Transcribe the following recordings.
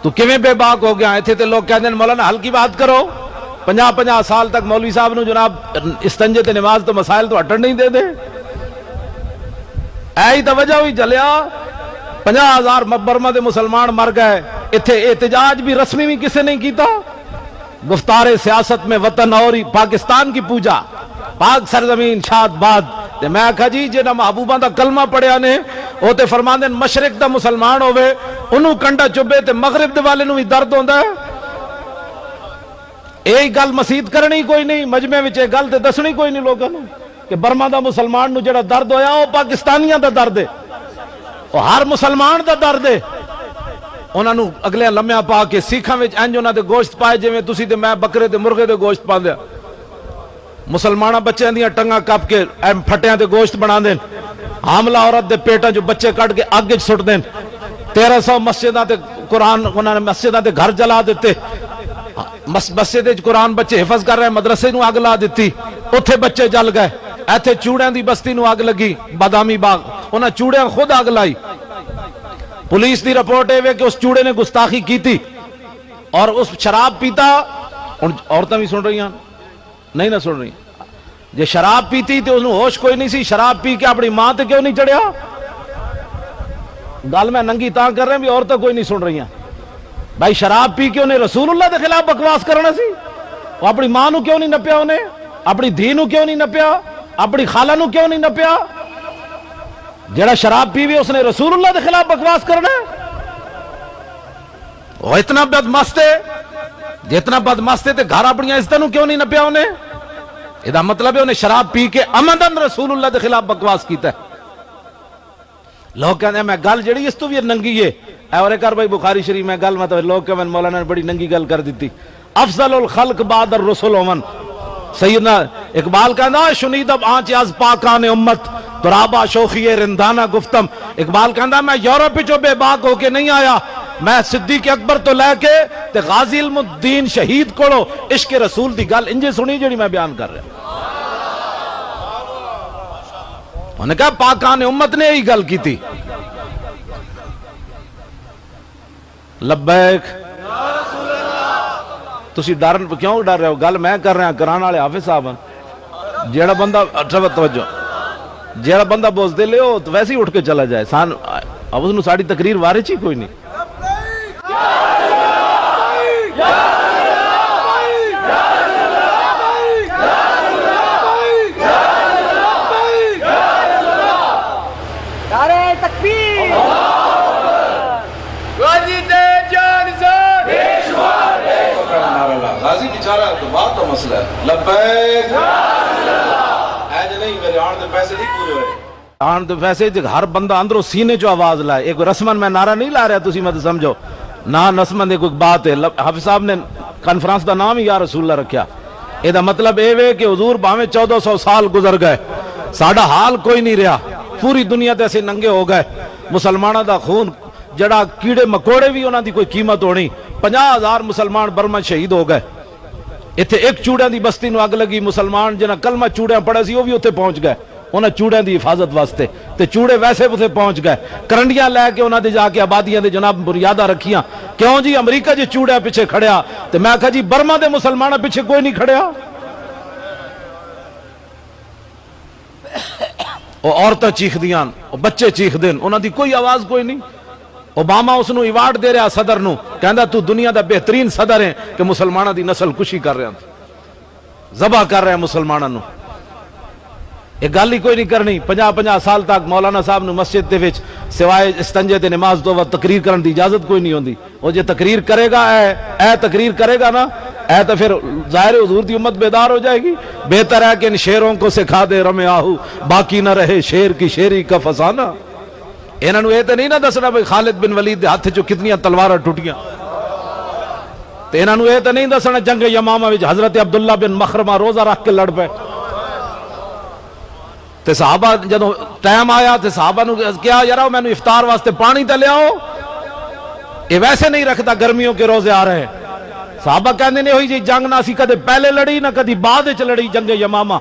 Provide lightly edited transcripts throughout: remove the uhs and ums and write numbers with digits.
تو کیویں بے باک ہو گیا؟ ایتھے تے لوگ کہندے مولانا حل کی بات کرو، 50 سال تک مولوی صاحب نو جناب استنجے تے نماز تو مسائل تو ہٹن نہیں دے دے۔ ایہی تو وجہ ہوئی جلیا 50,000 برما دے مسلمان مر گئے، ایتھے احتجاج بھی رسمی بھی کسے نہیں کیتا۔ گفتار سیاست میں وطن اور پاکستان کی پوجا، پاک سرزمین شاد باد۔ تے میں کہا جی جنہاں محبوباں دا کلمہ پڑھیا نے وہ تے فرماندے مشرق دا مسلمان ہوئے انہوں کنڈا چبے تے مغرب دے والے نوں بھی درد ہوندا ہے۔ یہی گل مسیت کرنی کوئی نہیں، مجمع وچ یہ گل تے دسنی کوئی نہیں لوگاں نوں کہ برما دا مسلمان نوں جڑا درد ہویا وہ پاکستانیاں دا درد ہے، وہ ہر مسلمان دا درد ہے۔ انہاں نوں اگلے لمحہ پا کے سکھاں وچ انج انہاں دے گوشت پائے جویں تسی تے میں بکرے تے مرغے دے گوشت پاندے، مسلماناں بچیاں دیاں ٹنگاں کپ کے پھٹیاں تے گوشت بنا دین، حاملہ عورت دے پیٹاں جو بچے کٹ کے اگ وچ سٹ دین، 1300 مسجداں تے قرآن انہاں نے مسجداں تے گھر جلا دیتے، مسجد وچ قرآن بچے حفظ کر رہے مدرسے نوں اگ لا دتی، اوتھے بچے جل گئے۔ ایتھے چوڑیاں دی بستی نوں اگ لگی، بادامی باغ، انہاں چوڑیاں خود اگ لائی۔ پولیس دی رپورٹ ہے کہ اس چوڑے نے گستاخی کی تھی اور اس شراب پیتا، عورتیں بھی سن رہی ہیں نہیں نہ سن رہی، جے شراب پیتی تو انہوں ہوش کوئی نہیں سی، شراب پی کے اپنی ماں تے کیوں نہیں چڑھیا؟ گل میں ننگی تاں کر رہے ہیں بھی عورتیں کوئی نہیں سن رہی ہیں۔ بھائی شراب پی کے انہیں رسول اللہ دے خلاف بکواس کرنا سی، وہ اپنی ماں نو کیوں نہیں نپیا، انہیں اپنی دھی نو کیوں نہیں نپیا، اپنی خالہ نو کیوں نہیں نپیا؟ جڑا شراب پی بھی اس نے رسول اللہ دے خلاف بکواس کرنا ہے؟ وہ اتنا بدمست ہے، جتنا بدمست ہے تے گھر اپنی عزت نو کیوں نہیں نپیا انہیں؟ یہ مطلب ہے انہیں شراب پی کے عمدن رسول اللہ دے خلاف بکواس کیتا ہے۔ لوگ کہتے ہیں میں گل جڑی اس تو بھی ننگی ہے، اور ایک بھائی بخاری شریف میں گل مطلب لوگ کہتے ہیں مولانا نے بڑی ننگی گل کر دیتی، افضل الخلق بعد الرسل ومن، سیدنا اقبال کہنا شنید اب آنچ از پاکان امت ترابا شوخی رندانہ گفتم۔ اقبال کہنا میں یورپ جو بے باک ہو کے نہیں آیا، میں صدیق اکبر تو لے کے تے غازی علم الدین شہید کوڑو عشق رسول دی گل انجے سنی جڑی میں بیان کر رہا ہوں۔ انہوں نے کہا پاکان امت نے یہی گل کی تھی۔ لبیک تسی ڈرن کیوں ڈر رہے ہو؟ گل میں کر رہا ہوں، کران والے حافظ صاحب ہیں۔ جیڑا بندہ توجہ، جیڑا بندہ بوز دے لے ہو تو ویسے ہی اٹھ کے چلا جائے، اب اس نے ساری تقریر وارچ ہی کوئی نہیں۔ غازی بیچارہ تو بات تو مسئلہ ہے، لبیک ایج نہیں میرے آن دے پیسے نہیں پورے ہوئے، آن دے پیسے ہر بندہ اندروں سینے جو آواز لائے، ایک رسمن میں نعرہ نہیں لا رہا تسی مت سمجھو، نا رسمن ایک بات ہے۔ حافظ صاحب نے کانفرنس دا نام ہی یا رسول اللہ رکھیا، یہ دا مطلب اے وے کہ حضور باویں 1400 سال گزر گئے، ساڑا حال کوئی نہیں رہا، پوری دنیا تے ایسے ننگے ہو گئے، مسلمانہ دا خون جڑا کیڑے مکوڑے بھی انہاں دی کوئی قیمت ہونی، 50,000 مسلمان برما شہید ہو گئے۔ اتھے ایک چوڑیاں دی بستی نو اگ لگی، مسلمان جنہاں کلمہ چوڑیاں پڑھے سی وہ بھی اتھے پہنچ گئے انہاں چوڑیاں دی حفاظت واسطے، تے چوڑے ویسے اتھے پہنچ گئے، کرنڈیاں لے کے انہاں دے جا کے آبادیاں دے جناب بنیادہ رکھیاں۔ کیوں جی امریکہ جی چوڑیاں پیچھے کھڑیا، تے میں کہا جی برما دے مسلمانہ پیچھے کوئی نہیں کھڑیا۔ وہ عورتیں چیخ دیاں، وہ بچے چیخ دین، انہاں دی کوئی آواز کوئی نہیں۔ اوباما اس نو ایوارڈ دے رہا صدر نو، کہندا تو دنیا دا بہترین صدر ہے کہ مسلمانہ دی نسل کشی کر رہے ہیں، ذبح کر رہے ہیں مسلمانہ نو۔ ایک گل ہی کوئی نہیں کرنی۔ 50 سال تک مولانا صاحب نو مسجد دے وچ سوائے استنجے تے نماز تو وقت تقریر کرن دی اجازت کوئی نہیں ہوندی۔ وہ جے تقریر کرے گا اے تقریر کرے گا نا اے تو پھر ظاہر حضور دی امت بیدار ہو جائے گی۔ بہتر ہے کہ ان شیروں کو سکھا دے رمے آہو، باقی نہ رہے شیر کی شیری کا فسانہ۔ انہوں نے یہ تو نہیں نہ دسنا بھئی خالد بن ولید دے ہاتھ جو کتنی تلواریں ٹوٹیاں، تے انہوں نے یہ تو نہیں دسنا جنگ یمامہ وچ حضرت عبداللہ بن مخرمہ روزہ رکھ کے لڑ پے، تے صحابہ جدوں ٹائم آیا تے صحابہ نے کیا یارو میں نے افطار واسطے پانی تے لے آؤ، یہ ویسے نہیں رکھتا گرمیوں کے روزے آ رہے ہیں۔ صحابہ کہنے نہیں ہوئی جی جنگ نہ سی کدے پہلے لڑی نہ کدی بعد وچ لڑی جنگ یمامہ،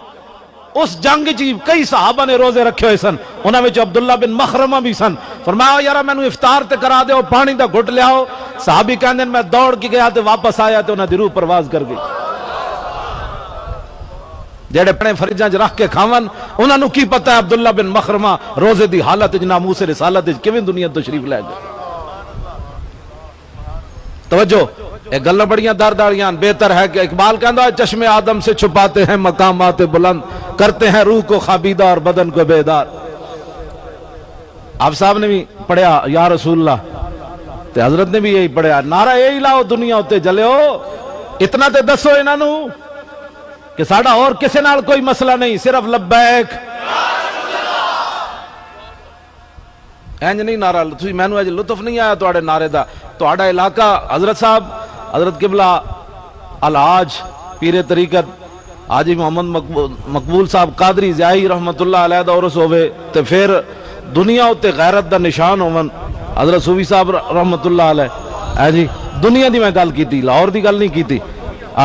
اس جنگ جی کئی صحابہ نے روزے رکھے ہوئے سن، انہاں وچ عبداللہ بن مخرمہ بھی سن۔ فرمایا یارا میں نے افطار تے کرا دے پانی دا گھٹ لے آؤ، صحابی کہندے میں دوڑ کے گیا تے واپس آیا تے انہاں دی روح پرواز کر گئی. جڑے اپنے فریجاں چ رکھ کے کھاون انہاں نو کی پتہ ہے عبداللہ بن مخرمہ روزے دی حالت وچ ناموس رسالت وچ کیویں دنیا تشریف لے گئے. توجہ یہ گلاں بڑیاں درد والیاں. بہتر ہے کہ اقبال کہندا ہے چشم آدم سے چھپاتے ہیں مقامات بلند, کرتے ہیں روح کو خابیدہ اور بدن کو بیدار. آپ صاحب نے بھی پڑھیا یا رسول اللہ, تے حضرت نے بھی یہی پڑھیا, نعرہ یہی لاؤ دنیا اتے جلے ہو. اتنا تے دسو انہاں نو کہ ساڈا اور کسے نال کوئی مسئلہ نہیں, صرف لبیک. اینج نہیں نعرہ, مینوں اج لطف نہیں آیا تواڈے نعرے دا. تواڈا علاقہ حضرت صاحب, حضرت قبلہ الحاج پیر طریقت حاجی محمد مقبول صاحب قادری زیائی رحمت اللہ علیہ دا عرس ہوئے تے پھر دنیا اتے غیرت دا نشان ہون حضرت صوفی صاحب رحمت اللہ علیہ. جی دنیا دی میں گل کیتی, لاہور دی گل نہیں کیتی.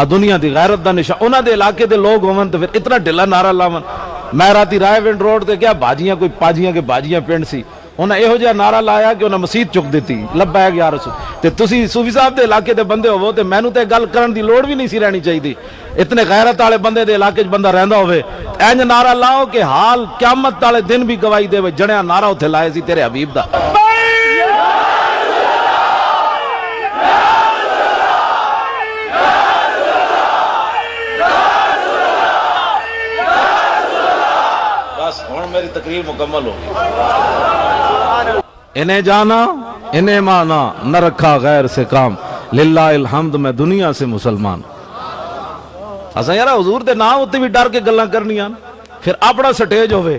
دنیا دی غیرت دا نشان انہاں دے علاقے دے لوگ ہون تے پھر اتنا ڈھلا نعرہ لاون. میں راتی رائے ونڈ روڈ تے کیا باجیاں کوئی پاجیاں کے باجیاں پنڈ سی, انہاں یہو جہا نعرہ لایا کہ انہاں مسجد چک دیتی لبیک یا رسول. تے تسی صوفی صاحب دے علاقے دے بندے ہوو تے مینوں تے گل کرن دی لوڑ بھی نہیں سی رہنی چاہیے. اتنے غیرت والے بندے دے علاقے وچ بندہ رہندا ہوئے انج نعرہ لاؤ کہ حال قیامت والے دن بھی گواہی دے. جڑیا نعرہ اوتھے لائے سی تیرے حبیب دا. بس ہن میری تقریر مکمل ہو گئی. انہیں جانا انہیں مانا نہ رکھا غیر سے کام, للہ الحمد میں دنیا سے مسلمان. اساں یار حضور دے نام اتے بھی ڈر کے گلاں کرنیاں, پھر اپنا سٹیج ہوئے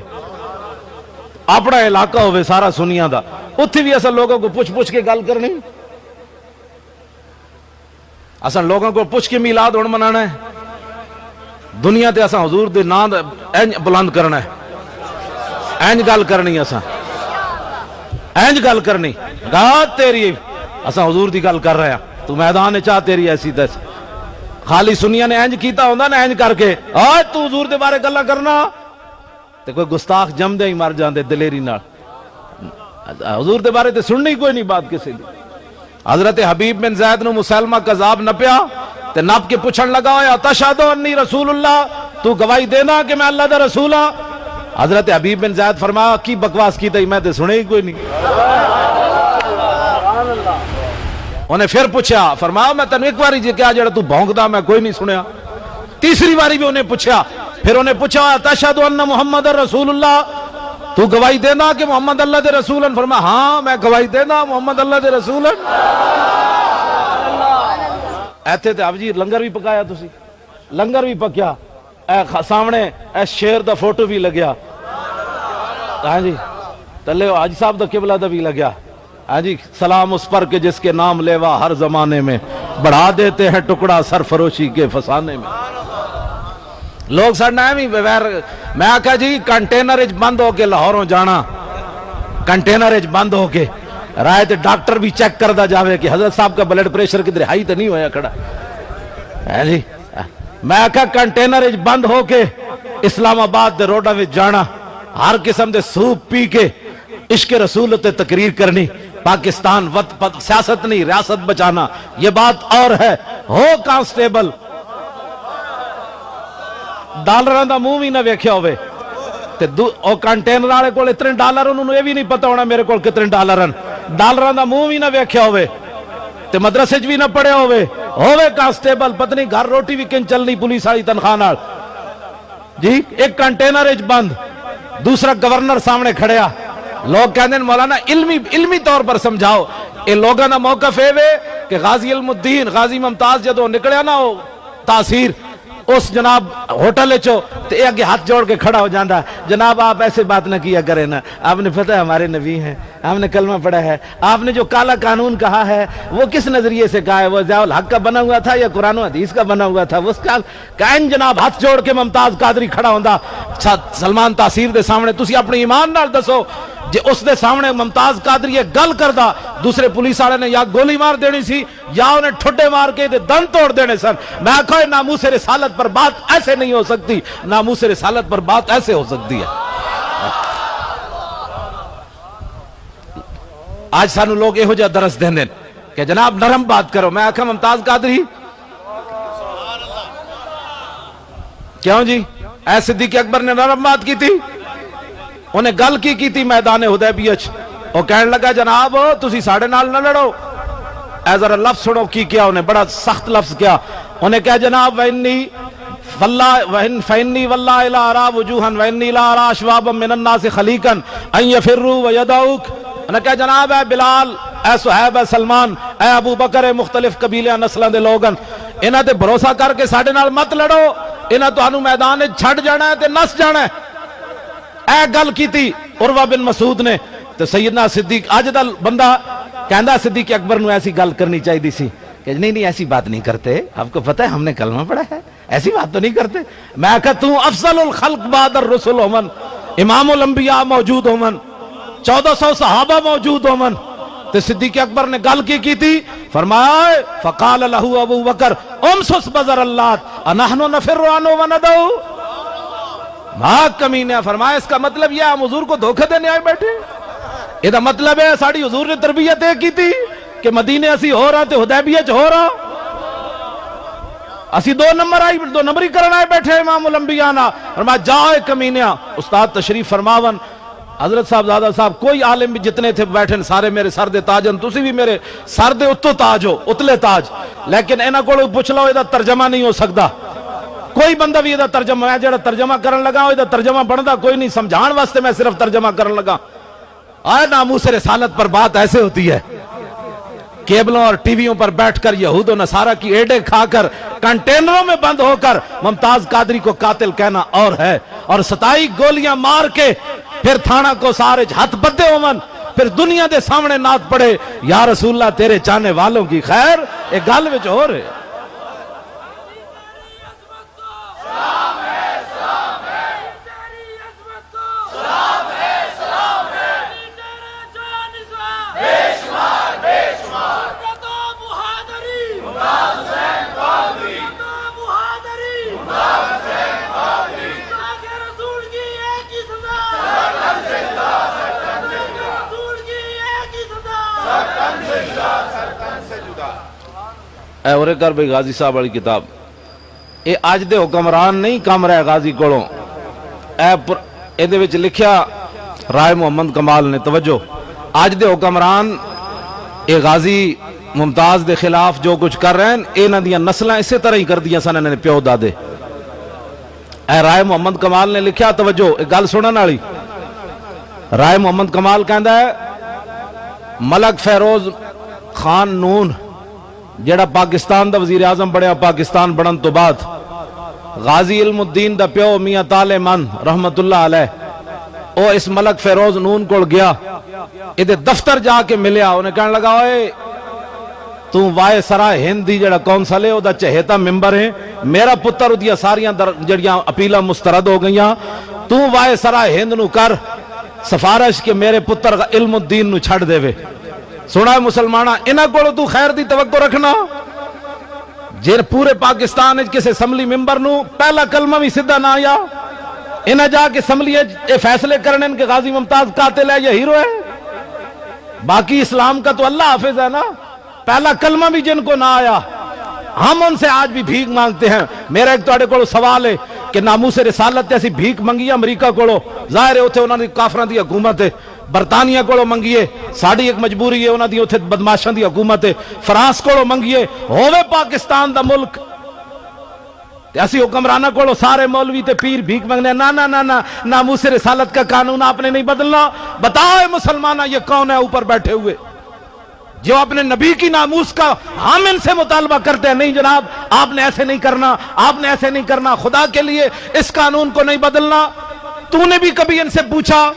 اپنا علاقہ ہوئے سارا سنیاں دا, اتھے بھی اساں لوگوں کو پوچھ کے گل کرنی. اساں لوگوں کو پوچھ کے میلاد ہن منانا ہے. دنیا تے اساں حضور دے نام انج بلند کرنا ہے, انج گل کرنی, اساں انج گل کرنی. گات تیری اساں حضور دی گل کر رہے ہیں, تو میدان چاہ تیری ایسی تیسی. خالی سنیا نے انج کیتا ہوندا نا انج کر کے آج تو حضور دے بارے گلاں کرنا تے کوئی گستاخ جمدے ہی مر جاندے دلیری نال. حضور دے بارے تے سننی کوئی نہیں بات کسی دی. حضرت حبیب بن زید نو مسلمہ کذاب نپیا تے نپ کے پوچھن لگا ہویا تشہد انی رسول اللہ, تو گواہی دینا کہ میں اللہ دا رسول ہاں. حضرت حبیب بن زید فرمایا کی بکواس کی تے میں تے سنے ہی کوئی نہیں. انہیں پھر پوچھا, فرمایا میں تینوں ایک باری جی کیا جڑا تو بھونکدا میں کوئی نہیں سنیا. تیسری باری بھی انہیں پوچھا, پھر انہیں پوچھا تشہد ان محمد رسول اللہ, تو گواہی دینا کہ محمد اللہ دے رسول ہیں. فرمایا ہاں میں گواہی دینا محمد اللہ دے رسول ہیں. ایتھے تے اب جی لنگر بھی پکایا, تسی لنگر بھی پکیا, سامنے اے شیر دا فوٹو بھی لگیا. ہاں جی تلے حاجی صاحب دا قبلہ دا بھی لگیا. ہاں جی سلام اس پر کہ جس کے نام لیوا ہر زمانے میں, بڑھا دیتے ہیں ٹکڑا سرفروشی کے فسانے میں. لوگ سڑنا ہے بھی بغیر. میں آکھا جی کنٹینر بند ہو کے لاہوروں جانا, کنٹینر بند ہو کے رائے تے ڈاکٹر بھی چیک کردہ جاوے کہ حضرت صاحب کا بلڈ پریشر کدھر ہائی تو نہیں ہویا کھڑا. جی میں آکھا کنٹینر بند ہو کے اسلام آباد دے روڈا میں جانا, ہر قسم دے سوپ پی کے عشق رسول تے تقریر کرنی, پاکستان سیاست نہیں ریاست بچانا, یہ بات اور ہے. ہو کانسٹیبل ڈالراں دا منہ بھی نہ ویکھیا ہوئے تے او کنٹینر والے کول اتنے ڈالر انہوں یہ بھی نہیں پتا ہونا میرے کول کتنے ڈالر ہیں. ڈالراں دا منہ بھی نہ ویکھیا ہوئے تے مدرسے وچ بھی نہ پڑھیا ہوئے کانسٹیبل, پتہ نہیں گھر روٹی بھی کن چلنی پولیس والی تنخواہ نال. جی ایک کنٹینر بند, دوسرا گورنر سامنے کھڑیا. لوگ کہتے ہیں مولانا علمی طور پر سمجھاؤ. اے لوگاں دا موقف ہے کہ غازی علم الدین غازی ممتاز جدو نکلیا نا وہ تاثیر اس جناب ہوٹل چو تو یہ اگے ہاتھ جوڑ کے کھڑا ہو جاندہ, جناب آپ ایسے بات نہ کیا کریں نا, آپ نے پتہ ہے ہمارے نبی ہیں, آپ نے کلمہ پڑھا ہے, آپ نے جو کالا قانون کہا ہے وہ کس نظریے سے کہا ہے, وہ ضیاء الحق کا بنا ہوا تھا یا قرآن و حدیث کا بنا ہوا تھا. اس کا کائن جناب ہاتھ جوڑ کے ممتاز قادری کھڑا ہوندہ سلمان تاثیر دے سامنے. تسی اپنی ایمان نال دسو جے اس دے سامنے ممتاز قادری یہ گل کردہ, دوسرے پولیس والے نے یا گولی مار دینی سی یا انہیں ٹھڈے مار کے دن توڑ دینے سن. میں کہا ناموس رسالت پر بات ایسے نہیں ہو سکتی, ناموس رسالت پر بات ایسے ہو سکتی ہے. آج سانو لوگ یہو جہاں درس دیں کہ جناب نرم بات کرو. میں آخا ممتاز قادری کیوں جی اے صدیق اکبر نے نرم بات کی تھی؟ انہیں گل کی تھی میدان حدیبیہ وچ. وہ کہنے لگا جناب تسی ساڑے نال نہ لڑو. اے ذرا لفظ سنو کی کیا انہیں، بڑا سخت لفظ کیا. انہیں کہا جناب فَإِنِّي وَاللَّهِ لَا أَرَىٰ وُجُوهًا وَإِنِّي لَا أَرَىٰ أَشْوَابًا مِّنَ النَّاسِ خَلِيقًا أَن يَفِرُّوا وَيَدَعُوكَ. انہیں کہا جناب اے بلال، اے صہیب، اے سلمان، اے ابو بکر، اے مختلف قبیلیاں نسلاں دے لوگن، انہاں تے بھروسہ کر کے ساڈے نال مت لڑو، انہاں تانوں میدان وچ چھڈ جانا ہے تے نس جانا ہے. اے گل کیتی عروہ بن مسعود نے. تو سیدنا صدیق اج دا بندہ کہندا صدیق اکبر نو ایسی گل کرنی چاہیے سی کہ نہیں ایسی بات نہیں کرتے، آپ کو پتہ ہے ہم نے کلمہ پڑھا ہے، ایسی بات تو نہیں کرتے. میں کہا تو افضل الخلق بعد الرسل ہومن، امام الانبیاء موجود ہومن، 1400 صحابہ موجود ہومن. تو صدیق اکبر نے گل کی تھی، فرمایا فقال له ابو بکر امسس بزر اللات انحن نفر عنه وندعو. کمی نے فرمایا اس کا مطلب یہ ہم حضور کو دھوکہ دینے آئے بیٹھے. یہ دا مطلب ہے ساڑی حضور نے تربیت ایک کی تھی کہ مدینے اسی ہو رہا تے حدیبیہ چ ہو رہا، اسی دو نمبری کرنا آئے بیٹھے امام الانبیاء نا. فرمایا جاؤ کمینیا. استاد تشریف فرماون. حضرت صاحب زادہ صاحب کوئی عالم بھی جتنے تھے بیٹھے سارے میرے سر دے تاجن، تسی بھی میرے سر دے اتو تاج ہو، اتلے تاج. لیکن اینا کو پوچھ لو یہ ترجمہ نہیں ہو سکتا. کوئی بندہ بھی یہ ترجمہ، میں جڑا ترجمہ کرن لگا یہ ترجمہ بندا کوئی نہیں، سمجھان واسطے میں صرف ترجمہ کرن لگا. آئے ناموس رسالت پر بات ایسے ہوتی ہے، کیبلوں اور ٹی ویوں پر بیٹھ کر یہود و نصارہ کی ایڈے کھا کر کنٹینروں میں بند ہو کر ممتاز قادری کو قاتل کہنا اور ہے، اور 27 گولیاں مار کے پھر تھانہ کو سارے ہاتھ بدے ہومن، پھر دنیا دے سامنے نعت پڑھے یا رسول اللہ تیرے چاہنے والوں کی خیر. ایک گل وچ ہو رہے اے اورے کر بھئی غازی صاحب والی کتاب اے آج دے حکمران نہیں کم رہے غازی کولوں. اے دے وچ لکھیا رائے محمد کمال نے، توجہ، آج دے حکمران اے غازی ممتاز دے خلاف جو کچھ کر رہے ہیں انہاں دیاں نسلاں اسی طرح ہی کر دیاں سن انہاں نے پیو دادے. اے رائے محمد کمال نے لکھیا، توجہ اے گل سنن والی. رائے محمد کمال کہندا ہے ملک فیروز خان نون جڑا پاکستان دا وزیر اعظم بڑھیا پاکستان بڑھن تو بعد، غازی علم الدین دا پیو میاں طالع من رحمت اللہ علیہ او اس ملک فیروز نون کو گیا، ادھے دفتر جا کے ملیا. انہیں کہنے لگا اوئے تو وائے سرائے ہندی جڑا کونسل ہے او دا چہیتا ممبر ہے، میرا پتر دیا ساریاں جڑیاں اپیلاں مسترد ہو گئیاں، تو وائے سرائے ہند نو کر سفارش کہ میرے پتر علم الدین نو چھڑ دے وے. سنا ہے مسلمانہ انہاں کو تو خیر دی توقع رکھنا. جن پورے پاکستان کسی اسمبلی ممبر نو پہلا کلمہ بھی سدھا نہ آیا، انہاں جا کے اسمبلی فیصلے کرنے ان کے غازی ممتاز قاتل ہے یا ہیرو ہے. باقی اسلام کا تو اللہ حافظ ہے نا، پہلا کلمہ بھی جن کو نہ آیا ہم ان سے آج بھی بھیک مانگتے ہیں. میرا ایک توڑے کو سوال ہے کہ ناموس رسالت ایسی بھیک منگی امریکہ کو، ظاہر ہے اتھے انہوں نے کافران دی حکومت ہے، برطانیہ کو منگیے، ساڑی ایک مجبوری ہے انہوں دی اتھے بدماشان دی حکومت ہے، فرانس کو منگیے، ہوئے پاکستان دا ملک ایسی حکمرانہ کو سارے مولوی تے پیر بھیک منگنے. نا ناموس رسالت کا قانون آپ نے نہیں بدلنا. بتاؤ مسلمانہ یہ کون ہے اوپر بیٹھے ہوئے جو اپنے نبی کی ناموس کا ہم ان سے مطالبہ کرتے ہیں؟ نہیں جناب آپ نے ایسے نہیں کرنا، آپ نے ایسے نہیں کرنا، خدا کے لیے اس قانون کو نہیں بدلنا. تو نے بھی کبھی ان سے پوچھا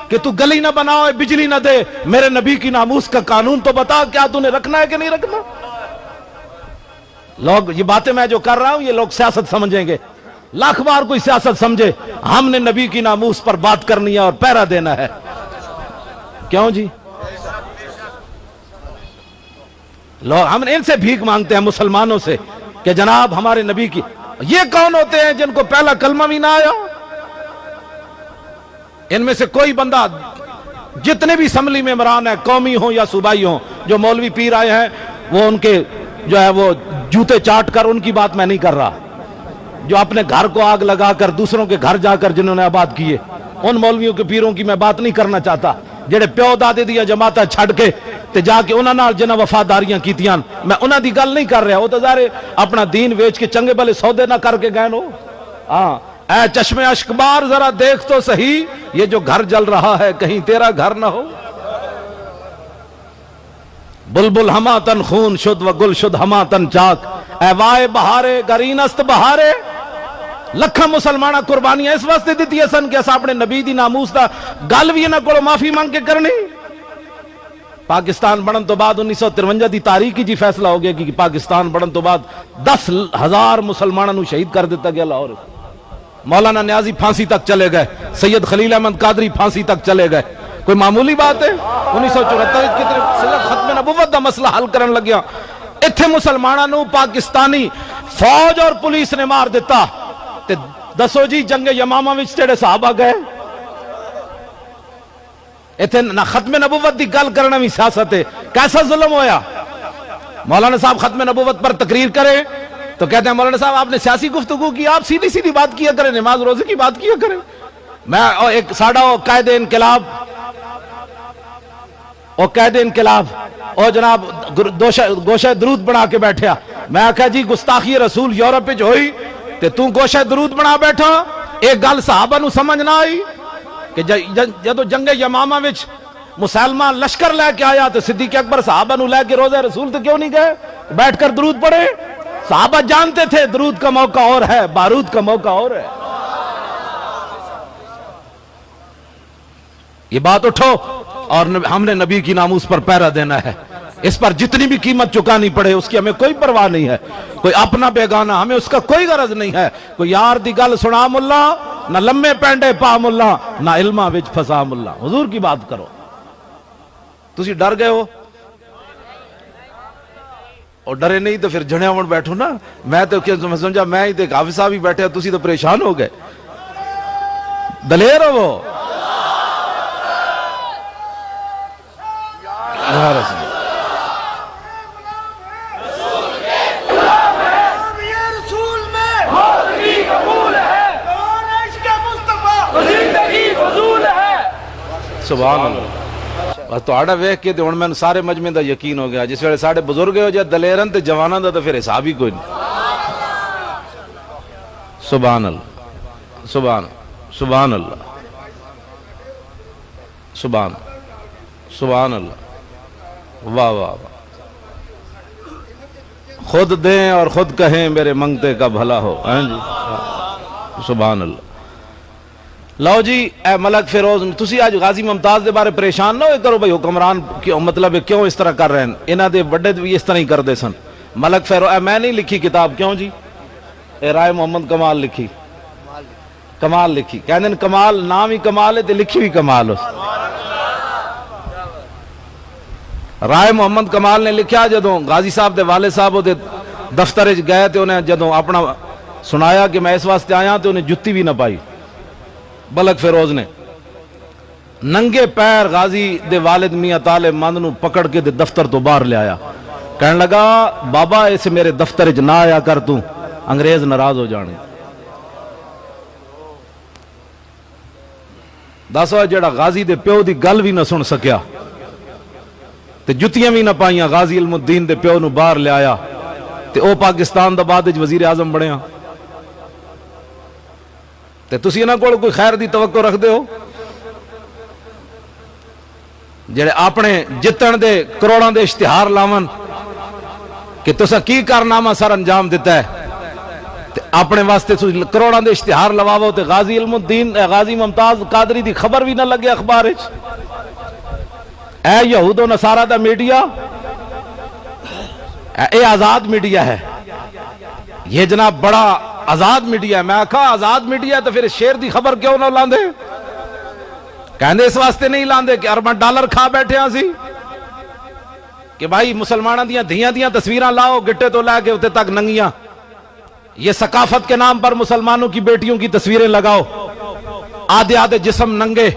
کہ تو گلی نہ بناؤ بجلی نہ دے، میرے نبی کی ناموس کا قانون تو بتا کیا تو نے رکھنا ہے کہ نہیں رکھنا؟ لوگ یہ باتیں میں جو کر رہا ہوں یہ لوگ سیاست سمجھیں گے، لاکھ بار کوئی سیاست سمجھے، ہم نے نبی کی ناموس پر بات کرنی ہے اور پہرا دینا ہے. کیوں جی؟ لوگ ہم ان سے بھیک مانگتے ہیں مسلمانوں سے کہ جناب ہمارے نبی کی. یہ کون ہوتے ہیں جن کو پہلا کلمہ بھی نہ آیا؟ ان میں سے کوئی بندہ جتنے بھی اسمبلی میں ممبران ہیں قومی ہوں یا صوبائی ہوں جو مولوی پیر آئے ہیں وہ ان کے جو ہے وہ جوتے چاٹ کر ان کی بات میں نہیں کر رہا، جو اپنے گھر کو آگ لگا کر دوسروں کے گھر جا کر جنہوں نے آباد کیے، ان مولویوں کے پیروں کی میں بات نہیں کرنا چاہتا جڑے پیو دادے دیا جماعتاں چھڑ کے تے جا کے انہاں نال جنہاں وفاداریاں کیتیاں، میں انہاں دی گل نہیں کر رہا، وہ تو ظاہر اپنا دین ویچ کے چنگے بھلے سودے نہ کر کے گئے نو۔ ہاں اے چشم اشک بار ذرا دیکھ تو صحیح، یہ جو گھر جل رہا ہے کہیں تیرا گھر نہ ہو۔ بلبل ہما تن خون شد و گل شد ہما تن چاک، اے وائے بہارے گرین است بہارے۔ لکھاں مسلمانہ قربانیاں اس واسطے دیتی ہے سن کہ اس اپنے نبی دی ناموس دا گل بھی انہاں کولوں معافی مانگ کے کرنی۔ پاکستان بڑھن تو بعد 1953 دی تاریخ ہی جی فیصلہ ہو گیا کہ پاکستان بڑھن تو بعد 10,000 مسلمانوں نو شہید کر دیتا گیا لاہور۔ مولانا نیازی پھانسی تک چلے گئے، سید خلیل احمد قادری پھانسی تک چلے گئے، کوئی معمولی بات ہے؟ 1974 کتنے ختم نبوت دا مسئلہ حل کرن لگیا، اتھے مسلمانوں نو پاکستانی فوج اور پولیس نے مار دیتا تے دسو جی جنگ یمامہ وچ تیرے صحابہ گئے؟ اتھے نہ ختم نبوت دی گل کرنا بھی سیاست ہے، کیسا ظلم ہویا؟ مولانا صاحب ختم نبوت پر تقریر کرے تو کہتے ہیں مولانا صاحب آپ نے سیاسی گفتگو کی، آپ سیدھی سیدھی بات کیا کریں، نماز روزے کی بات کیا کریں۔ میں ایک ساڑھا قائد انقلاب او قائد انقلاب او جناب گوشہ درود بنا کے بیٹھیا، میں آکھا جی گستاخی رسول یورپ جو ہوئی تے تو گوشہ درود بنا بیٹھا، ایک گل صحابہ نو سمجھ نہ آئی کہ جدو جنگ یمامہ وچ مسلمہ لشکر لے کے آیا تو صدیق اکبر صحابہ نو لے کے روزہ رسول تو کیوں نہیں گئے بیٹھ کر درود پڑھے؟ صحابہ جانتے تھے درود کا موقع اور ہے، بارود کا موقع اور ہے۔ یہ بات اٹھو اور ہم نے نبی کی ناموس پر پہرا دینا ہے، اس پر جتنی بھی قیمت چکانی پڑے اس کی ہمیں کوئی پرواہ نہیں ہے، کوئی اپنا بیگانہ ہمیں اس کا کوئی غرض نہیں ہے، کوئی یار دی گل سنا ملا نہ لمے پینڈے پا ملا نہ علمہ وچ پھسا ملا، حضور کی بات کرو۔ تسی ڈر گئے ہو اور ڈرے نہیں تو پھر جھڑے ہون بیٹھو نا، میں تو سمجھا میں ہی تے حافظ صاحب ہی بیٹھے تسی تو پریشان ہو گئے، دلیر ہو وہ سبحان اللہ۔ بس تو آڑا ویکھ کے تے ہن میں سارے مجمع دا یقین ہو گیا، جس ویلے ساڈے بزرگ ہو جائے دلیرن تے جواناں دا تو پھر حساب ہی کوئی نہیں۔ سبحان اللہ سبحان سبحان اللہ سبحان سبحان اللہ، واہ واہ واہ، خود دیں اور خود کہیں میرے منگتے کا بھلا ہو، سبحان اللہ۔ لو جی اے ملک فیروز، تسی آج غازی ممتاز دے بارے پریشان نہ ہوئے کرو بھئی حکمران مطلب کیوں اس طرح کر رہے ہیں، انہاں دے بڑے بھی اس طرح ہی کر دے سن۔ ملک فیروز اے میں نہیں لکھی کتاب، کیوں جی؟ اے رائے محمد کمال لکھی، کمال لکھی، کہندے ہیں کمال نام ہی کمال ہے تے لکھی بھی کمال ہو۔ رائے محمد کمال نے لکھیا جدوں غازی صاحب دے والد صاحب دے دفتر وچ گئے تے انہیں جدوں اپنا سنایا کہ میں اس واسطے آیا تے انہیں جتی بھی نہ پائی، ملک فیروز نے ننگے پیر غازی دے والد میاں طالب مند نو پکڑ کے دے دفتر تو باہر لے آیا، کہنے لگا بابا اسے میرے دفتر وچ نہ آیا کر، تو انگریز ناراض ہو جانے۔ دسو جڑا غازی دے پیو دی گل بھی نہ سن سکیا تے جتیاں بھی نہ پائیاں، غازی علم الدین دے پیو نو باہر لے آیا تے او پاکستان دا بعد وچ وزیر اعظم بنیا، تے تسی انہاں کول کوئی خیر دی توقع رکھ دے ہو؟ جڑے اپنے جتن دے کروڑاں دے اشتہار لاون کہ تسا کی کارنامہ سر انجام دیتا ہے تے اپنے واسطے کروڑاں دے اشتہار لواو تے غازی علم الدین غازی ممتاز قادری دی خبر بھی نہ لگے اخبار وچ۔ اے یہود و نصارہ the media, a Azad media ہے، یہ جناب بڑا آزاد میڈیا ہے۔ میں کہا آزاد میڈیا ہے تو پھر شیر دی خبر کیوں نہ لاندے؟ کہندے اس واسطے نہیں لاندے کہ ارباں ڈالر کھا بیٹھے ہیں سی کہ بھائی مسلمانوں دیاں دھیاں دیاں تصویراں لاؤ گٹے تو لے کے اتنے تک ننگیاں، یہ ثقافت کے نام پر مسلمانوں کی بیٹیوں کی تصویریں لگاؤ، آدھے آدھے جسم ننگے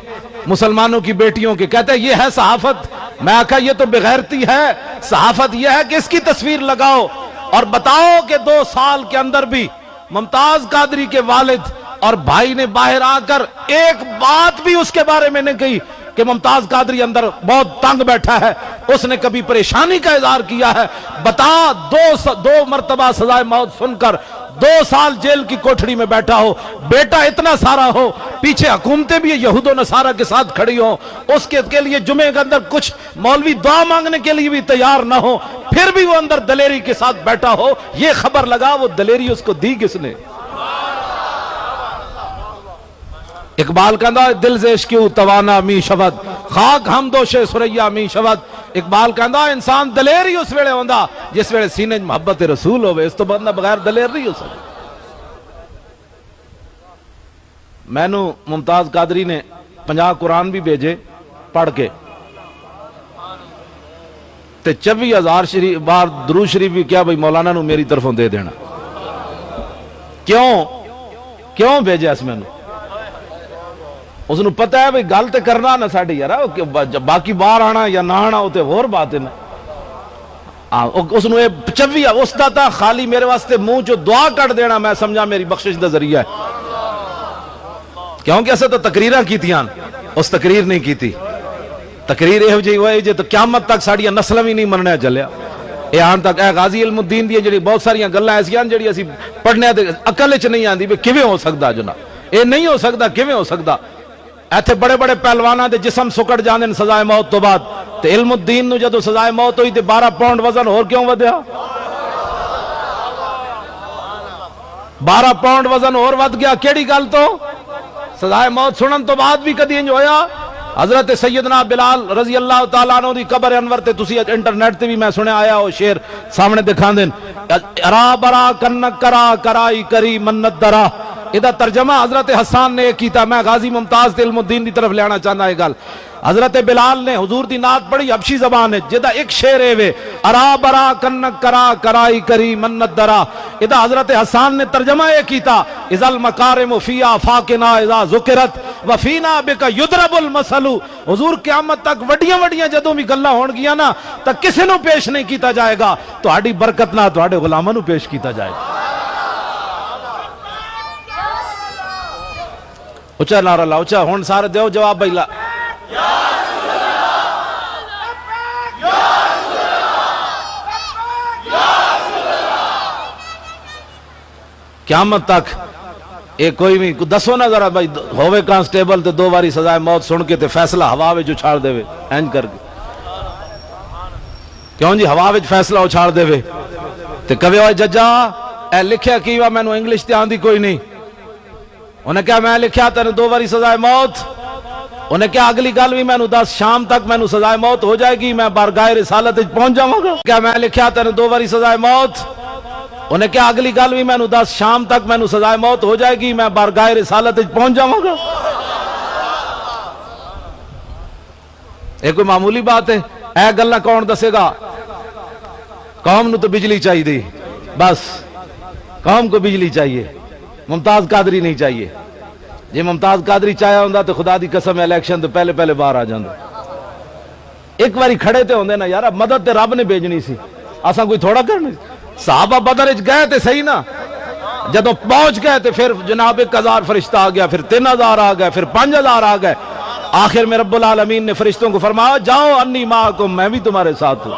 مسلمانوں کی بیٹیوں کے، کہتے ہیں یہ ہے صحافت، میں آکھا یہ تو بغیرتی ہے، صحافت یہ ہے کہ اس کی تصویر لگاؤ اور بتاؤ کہ 2 سال کے اندر بھی ممتاز قادری کے والد اور بھائی نے باہر آ کر ایک بات بھی اس کے بارے میں نہیں کہی کہ ممتاز قادری اندر بہت تنگ بیٹھا ہے، اس نے کبھی پریشانی کا اظہار کیا ہے؟ بتا، 2 مرتبہ سزائے موت سن کر 2 سال جیل کی کوٹھڑی میں بیٹھا ہو، بیٹا اتنا سارا ہو، پیچھے حکومتیں بھی یہود و نصارہ کے ساتھ کھڑی ہوں، اس کے لیے جمعے کے اندر کچھ مولوی دعا مانگنے کے لیے بھی تیار نہ ہو، پھر بھی وہ اندر دلیری کے ساتھ بیٹھا ہو، یہ خبر لگا وہ دلیری اس کو دی کس نے؟ اقبال کہندا دل سے عشقیو توانا می شود، خاک ہم دوشے سریا می شود۔ اقبال کہندا انسان دلیر ہی اس ویلے ہوندا جس ویلے سینے محبت رسول ہوئے، اس تو بندہ بغیر دلیر نہیں ہو سکتا۔ میں نو ممتاز قادری نے 50 قرآن بھی بھیجے پڑھ کے، تے 24,000 بار درود شریف بھی کیا بھئی مولانا نو میری طرفوں دے دینا۔ کیوں بھیجے اس میں نو؟ اس نے پتہ ہے بھئی گل تے کرنا نہ ساڑی یارا، باقی باہر آنا یا نہ آنا ہوتے اور بات ہے نا۔ اس نے 25 اس دا تا خالی میرے واسطے منہ جو دعا کٹ دینا، میں سمجھا میری بخشش دا ذریعہ ہے، کیونکہ ایسے تو تقریرہ کی تھیاں، اس تقریر نہیں کی تھی۔ تقریر یہ جی ہوئے جی تو قیامت تک ساڑیاں نسل بھی نہیں مننے چلیا۔ اے آن تک اے غازی علم الدین دی جڑی بہت ساریاں گلاں ایسیاں جڑی اسی پڑھنے تے عقل وچ نہیں آندی بھی کیویں ہو سکدا جناب، اے نہیں ہو سکدا، کیویں ہو سکدا؟ ایتھے بڑے بڑے پہلواناں دے جسم سکڑ جاندے سزائے موت تو بعد، تے علم الدین نو جدوں سزائے موت ہوئی تے 12 پاؤنڈ وزن اور کیوں ودیا؟ 12 پاؤنڈ وزن اور ود گیا، کیڑی گل تو؟ سزائے موت سنن تو بعد بھی کدی انج ہویا؟ حضرت سیدنا بلال رضی اللہ تعالیٰ عنہ دی قبر انور تے تسی انٹرنیٹ تے بھی میں سنے آیا ہو شعر سامنے دکھان دین، ارا برا کنک کرا کرائی کری منت درا۔ ادھا ترجمہ حضرت حسان نے کیتا، میں غازی ممتاز تے علم الدین دی طرف لینا چاہنا ہے گل۔ حضرت بلال نے حضور دی نعت پڑھی حبشی زبان ہے، جدہ ایک شعر ہے وے ارا برا کنک کرا کرائی کری منت درا۔ ادھا حضرت حسان نے ترجمہ یہ کیتا، اذا المکارم فی آفاقنا اذا ذکرت وفینا بکا یدرب المثل۔ حضور قیامت تک وڈیاں وڈیاں جدوں بھی گلاں ہون گیا نا تا کسے نو پیش نہیں کیتا جائے گا، تہاڈی برکت نہ تہاڈے غلاماں نو پیش کیتا جائے گا۔ اچھا نعرہ لا، اچھا ہون سارے دیو جواب بھائی لا۔ قیامت تک ایک کوئی بھی دسو نا ذرا بھائی ہوئے کانسٹیبل تے 2 باری سزائے موت سن کے تے فیصلہ ہوا وچ اچھاڑ دے وے اینج کر کے، کیوں جی ہوا وچ فیصلہ اچھاڑ دے وے تے کہے اوے ججا اے لکھیا کی وا مینوں انگلش تے آندی کوئی نہیں، انہیں کہا میں لکھیا تینوں 2 باری سزائے موت، انہیں کہا اگلی گل بھی مینوں 10 شام تک مینوں سزائے موت ہو جائے گی، میں بارگاہ رسالت وچ پہنچ جاواں گا۔ کیا میں لکھیا تینوں 2 باری سزائے موت، انہیں کہا اگلی گل بھی مینوں 10 شام تک مینوں سزائے موت ہو جائے گی، میں بارگاہ رسالت وچ پہنچ جاواں گا۔ یہ کوئی معمولی بات ہے؟ اے گلاں کون دسے گا؟ قوم نو تو بجلی چاہیے دی، بس قوم کو بجلی چاہیے، ممتاز قادری نہیں چاہیے۔ جی ممتاز قادری چاہیا ہوندا تو خدا دی قسم الیکشن تو پہلے باہر آ جاندا۔ ایک باری کھڑے تے ہوندے نا یارا، مدد تے رب نے بھیجنی سی، اساں کوئی تھوڑا کرنی۔ صحابہ بدر وچ گئے تے صحیح نا، جدوں پہنچ گئے تے پھر جناب 1000 فرشتہ آ گیا، پھر 3000 آ گئے، پھر 5000 آ گئے، آخر میں رب العالمین نے فرشتوں کو فرمایا جاؤ انی معکم، میں بھی تمہارے ساتھ ہوں۔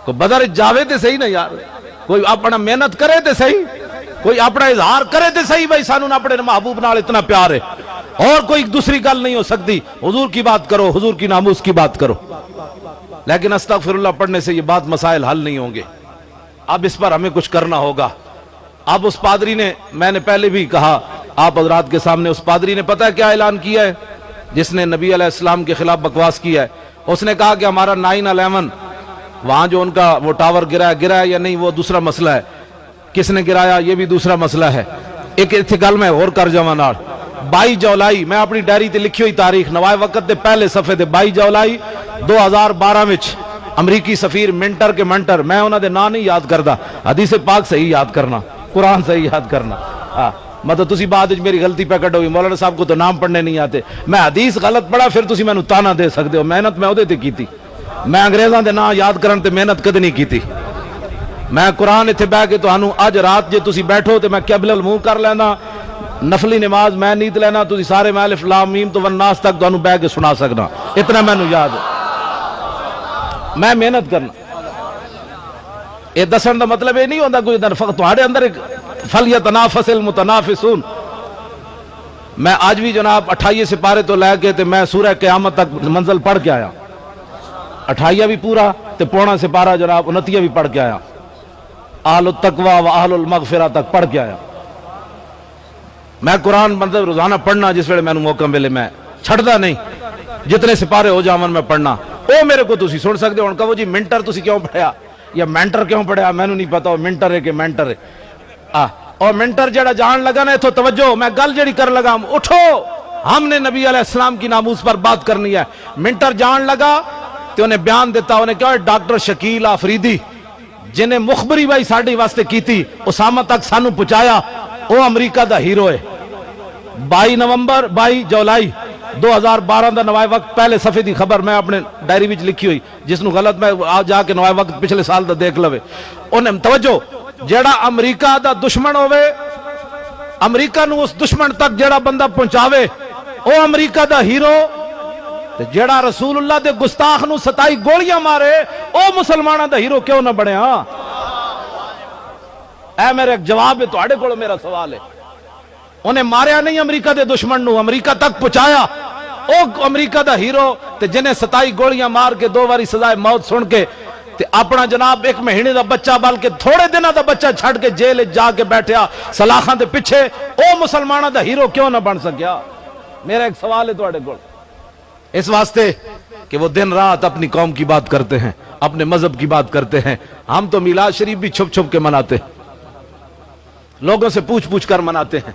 کو بدر وچ جاوے تے صحیح نا یار، کوئی اپنا محنت کرے تے صحیح، کوئی اپنا اظہار کرے تے صحیح، بھائی سانوں اپنے محبوب نال اتنا پیار ہے، اور کوئی دوسری گل نہیں ہو سکتی۔ حضور کی بات کرو، حضور کی ناموس کی بات کرو، لیکن استغفر اللہ پڑھنے سے یہ بات مسائل حل نہیں ہوں گے۔ اب اس پر ہمیں کچھ کرنا ہوگا۔ اب اس پادری نے، میں نے پہلے بھی کہا آپ حضرات کے سامنے، اس پادری نے پتہ ہے کیا اعلان کیا ہے؟ جس نے نبی علیہ السلام کے خلاف بکواس کیا ہے، اس نے کہا کہ ہمارا 9/11 وہاں جو ان کا وہ ٹاور گرا ہے یا نہیں وہ دوسرا مسئلہ ہے، کس نے گرایا یہ بھی دوسرا مسئلہ ہے۔ ایک اتھے گل میں اور کر جاواں نال، 22 جولائی میں اپنی ڈائری تے لکھی ہوئی تاریخ نوائے وقت دے پہلے صفحے تے 22 جولائی 2012 وچ امریکی سفیر منٹر کے منٹر، میں انہاں دے نام نہیں یاد کردا، حدیث پاک صحیح یاد کرنا، قرآن صحیح یاد کرنا، مطلب تسی بعد میری غلطی پہ کٹو گی مولانا صاحب کو تو نام پڑھنے نہیں آتے. میں حدیث غلط پڑھا پھر تسی مینوں تانا دے سکتے ہو. محنت میں اودے تے کیتی, میں انگریزاں دے نام یاد کرن تے محنت کدی نہیں کیتی. میں قرآن اتنے بہ کے تانوں اج رات جے تسی بیٹھو تے میں قبل المنہ کر لینا, نفلی نماز میں نیت لینا, تسی سارے میں الف لام میم تو والناس تک تانوں بہ کے سنا سکنا, اتنا مینوں یاد ہے. میں محنت کرنا. یہ دسن دا مطلب یہ نہیں ہوتا کوئی تہاڈے اندر ایک فلیتنافس المتنافسون. میں آج بھی جناب 28 سپارے تو لے کے تے میں سورہ قیامت تک منزل پڑھ کے آیا, 28 بھی پورا تے پونا سپارہ جناب 29 بھی پڑھ کے آیا, اہل التقوی و اہل المغفرہ تک پڑھ کے آیا. میں قرآن مطلب روزانہ پڑھنا جس ویلے میں موقع ملے میں چھڑدا نہیں, جتنے سپارے ہو جاون میں پڑھنا. او میرے کو تسی سن سکتے ہو. ہن کہو جی منٹر تسی کیوں پڑھیا یا مینٹر کیوں پڑھیا, مینوں نہیں پتا منٹر ہے کہ مینٹر ہے. اور منٹر جڑا جان لگا نا اتھو توجہ, میں گل جڑی کر لگا, اٹھو ہم نے نبی علیہ السلام کی ناموس پر بات کرنی ہے. منٹر جان لگا تو انہیں بیان دیتا, انہیں کہا ڈاکٹر شکیل آفریدی جنہیں مخبری بائی ساڑھی واسطے کی تھی, اسامہ تک سانو پہنچایا, وہ امریکہ دا ہیرو ہے. 22 جولائی 2012 دا نوائے وقت پہلے صفحے دی خبر میں اپنے ڈائری وچ لکھی ہوئی, جس نو غلط میں جا کے نوائے وقت پچھلے سال دا دیکھ لوے. انہیں توجہ, جیڑا امریکہ دا دشمن ہوئے, امریکہ نو اس دشمن تک جیڑا بندہ پہنچاوے او امریکہ دا ہیرو, جیڑا رسول اللہ دے گستاخ نو 27 گولیاں مارے او مسلمانہ دا ہیرو کیوں نہ بنے. ہاں اے میرے ایک جواب ہے تواڈے کول, میرا سوال ہے. انہیں ماریا نہیں امریکہ دے دشمن نو, امریکہ تک پہنچایا, او امریکہ دا ہیرو تے جنہیں 27 گولیاں مار کے 2 باری سزائے موت سن کے تے اپنا جناب 1 مہینے دا بچہ بلکہ تھوڑے دنوں دا بچہ چھڑ کے جیل جا کے بیٹھیا سلاخاں دے پیچھے, او مسلمانہ دا ہیرو کیوں نہ بن سکیا. میرا ایک سوال ہے تواڈے کول, اس واسطے کہ وہ دن رات اپنی قوم کی بات کرتے ہیں, اپنے مذہب کی بات کرتے ہیں. ہم تو میلاد شریف بھی چھپ چھپ کے مناتے ہیں, لوگوں سے پوچھ کر مناتے ہیں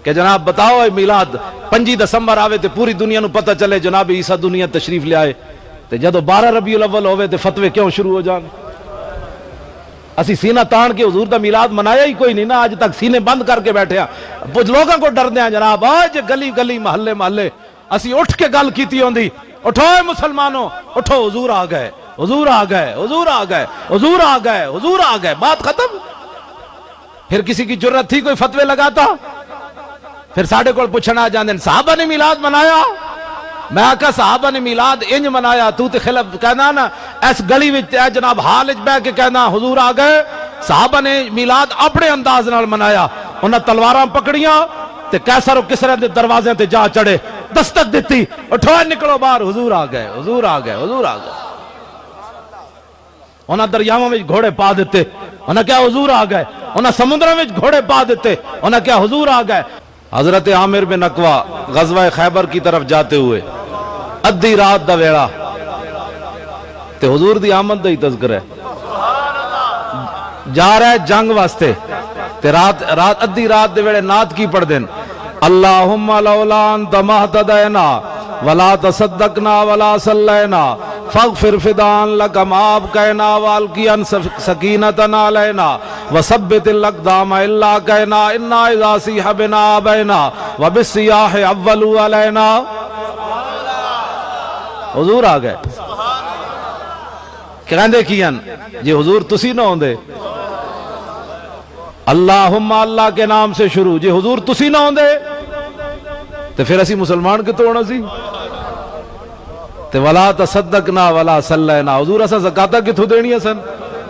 کہ جناب بتاؤ میلاد 5 دسمبر آوے تے پوری دنیا نو پتہ چلے جناب عیسیٰ دنیا تشریف لے آئے, تے جدو 12 ربیع الاول ہوئے تے فتوے کیوں شروع ہو جان. اسی سینہ تان کے حضور دا میلاد منایا ہی کوئی نہیں نا, آج تک سینے بند کر کے بیٹھے ہیں. لوگوں کو ڈر دیا جناب, آج گلی گلی محلے اسی اٹھ کے گل کیتی ہوندی, اٹھو مسلمانوں اٹھو, حضور آ گئے, حضور آ گئے, حضور آ گئے, حضور آ گئے, حضور آ گئے, بات ختم. پھر کسی کی جرت تھی کوئی فتوے لگاتا؟ پھر ساڑھے کو پوچھنا جاندے صحابہ نے میلاد منایا. میں کہا صحابہ نے میلاد انج منایا, تو تے خلاف کہنا نا اس گلی وچ جناب حال وچ بیٹھ کے کہنا حضور آ گئے. صحابہ نے میلاد اپنے انداز نال منایا, انہاں تلواراں پکڑیاں تے کیسر و کسرا دے دروازے تے جا چڑھے, دستک دیتی, اٹھو نکلو باہر, حضور آ گئے, حضور آ گئے, حضور آ گئے. انہاں دریاواں وچ گھوڑے پا دیتے, انہاں کیا حضور آ گئے. انہاں سمندراں وچ گھوڑے پا دیتے, انہاں کیا حضور آ گئے. حضرت عامر بن اقوا غزوہ خیبر کی طرف جاتے ہوئے ادھی رات دا ویڑا تے حضور دی آمد دا ہی تذکرہ ہے, جا رہا ہے جنگ واسطے تے رات ادھی رات دے ویڑے نعت کی پڑھ دین, اللہم لولا انت مہتدینا ولا تصدقنا ولا صلینا فاغفر فدان لک ما ابقینا والقیان سکینتنا علینا وثبت الاقدام الا کینا انا اذا سیح بنا بینا وبالسیاح اولو علینا. حضور آ گئے. کہندے کیان جی حضور تسی نہ ہوندے, اللہم اللہ کے نام سے شروع, جی حضور تسی نہ ہوندے تو پھر اسی مسلمان کتوں ہونا سی. تے ولا تصدقنا ولا صلینا, حضور اسا زکاتہ کتھوں دینی سن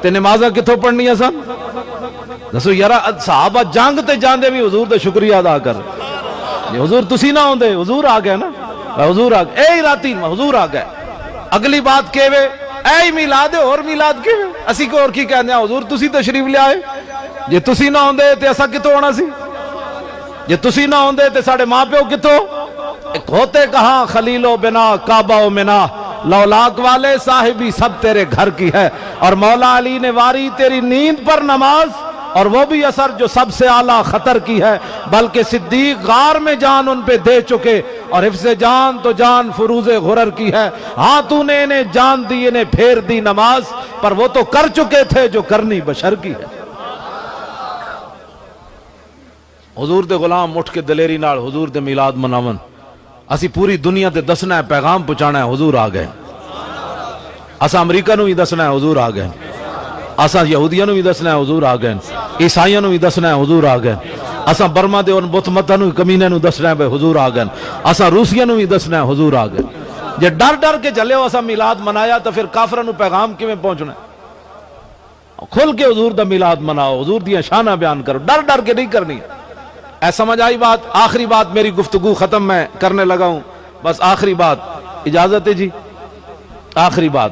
تے نمازاں کتھوں پڑھنی سن. دسو یارا صحابہ جنگ تے جاندے بھی حضور دا شکریہ ادا کر, جی حضور تسی نہ ہوندے, حضور آ گئے نا, حضور آ گئے, اے راتی حضور آ گئے. اگلی بات کہوے اے میلاد اور میلاد کہوے, اسی کو اور کی کہندے ہیں حضور تسی تشریف لے آئے, جی تسی نہ ہوندے تے اسا کتوں ہونا سی, جی تسی نہ ہوندے تے ساڑے ماں پیو کتوں. ایک ہوتے کہاں خلیل و بنا کعبہ و منا, لولاک والے صاحبی سب تیرے گھر کی ہے, اور مولا علی نے واری تیری نیند پر نماز, اور وہ بھی اثر جو سب سے اعلیٰ خطر کی ہے, بلکہ صدیق غار میں جان ان پہ دے چکے, اور حفظ جان تو جان فروز غرر کی ہے. ہاں تو نے انہیں جان دی, انہیں پھیر دی نماز, پر وہ تو کر چکے تھے جو کرنی بشر کی ہے. حضور دے غلام اٹھ کے دلیری نال حضور دے میلاد مناون، اسی پوری دنیا تے دسنا ہے، پیغام پہنچانا ہے حضور آ گئے۔ اسا امریکہ نو بھی دسنا ہے حضور آ گئے، اسا یہودیاں نو بھی دسنا ہے حضور آ گئے، عیسائیاں نو بھی دسنا ہے حضور آ گئے، اسا برما دے ان بت متاں نو کمینے نو دسنا ہے بھئی حضور آ گئے، اسا روسیاں نو بھی دسنا ہے حضور آ گئے۔ جے ڈر ڈر کے چلے ہو اسا میلاد منایا تو پھر کافراں نو پیغام کیویں پہنچنا ہے؟ کھل کے حضور دا میلاد مناؤ، حضور دیاں شاناں بیان کرو، ڈر ڈر کے نہیں کرنی۔ اے سمجھ آئی بات؟ آخری بات میری گفتگو ختم میں کرنے لگا ہوں، بس آخری بات، اجازت ہے جی؟ آخری بات